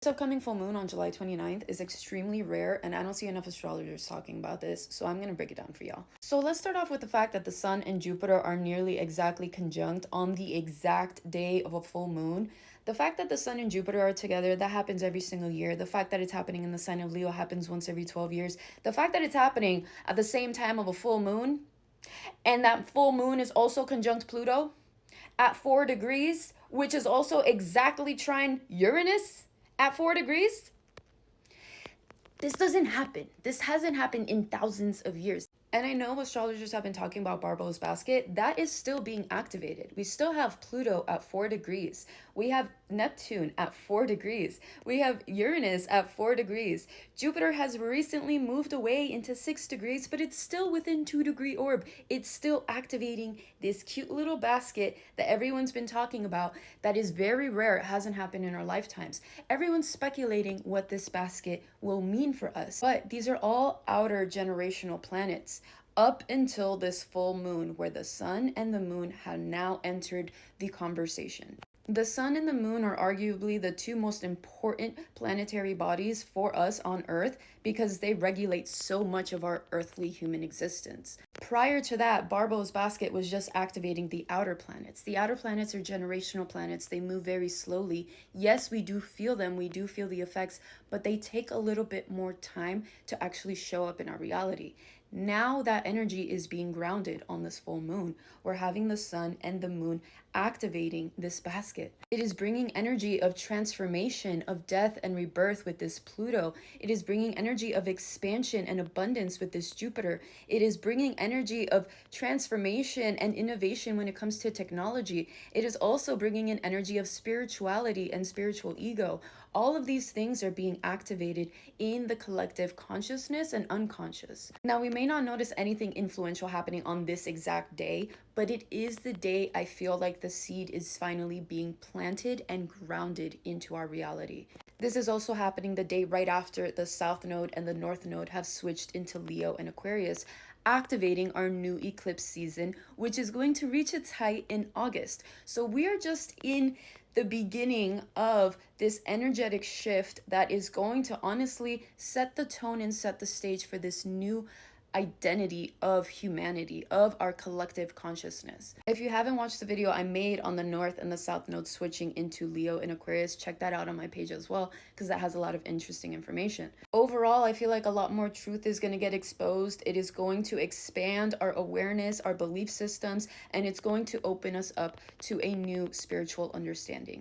This upcoming full moon on July 29th is extremely rare, and I don't see enough astrologers talking about this, so I'm going to break it down for y'all. So let's start off with the fact that the Sun and Jupiter are nearly exactly conjunct on the exact day of a full moon. The fact that the Sun and Jupiter are together, that happens every single year. The fact that it's happening in the sign of Leo happens once every 12 years. The fact that it's happening at the same time of a full moon, and that full moon is also conjunct Pluto at 4 degrees, which is also exactly trine Uranus at 4 degrees. This doesn't happen. This hasn't happened in thousands of years. And I know astrologers have been talking about Barbo's basket. That is still being activated. We still have Pluto at 4 degrees. We have Neptune at 4 degrees. We have Uranus at 4 degrees. Jupiter has recently moved away into 6 degrees, but it's still within 2-degree orb. It's still activating this cute little basket that everyone's been talking about that is very rare. It hasn't happened in our lifetimes. Everyone's speculating what this basket will mean for us. But these are all outer generational planets up until this full moon, where the Sun and the Moon have now entered the conversation. The Sun and the Moon are arguably the two most important planetary bodies for us on Earth because they regulate so much of our earthly human existence. Prior to that, Barbo's basket was just activating the outer planets. The outer planets are generational planets. They move very slowly. Yes, we do feel them. We do feel the effects, but they take a little bit more time to actually show up in our reality. Now that energy is being grounded on this full moon. We're having the Sun and the Moon activating this basket. It is bringing energy of transformation, of death and rebirth with this Pluto. It is bringing energy of expansion and abundance with this Jupiter. It is bringing energy of transformation and innovation when it comes to technology. It is also bringing an energy of spirituality and spiritual ego. All of these things are being activated in the collective consciousness and unconscious. Now, we may not notice anything influential happening on this exact day, but it is the day I feel like the seed is finally being planted and grounded into our reality. This is also happening the day right after the South Node and the North Node have switched into Leo and Aquarius, activating our new eclipse season, which is going to reach its height in August. So we are just in the beginning of this energetic shift that is going to honestly set the tone and set the stage for this new identity of humanity, of our collective consciousness. If you haven't watched the video I made on the North and the South nodes switching into Leo and Aquarius, check that out on my page as well, because that has a lot of interesting information. Overall, I feel like a lot more truth is going to get exposed. It is going to expand our awareness, our belief systems, and it's going to open us up to a new spiritual understanding.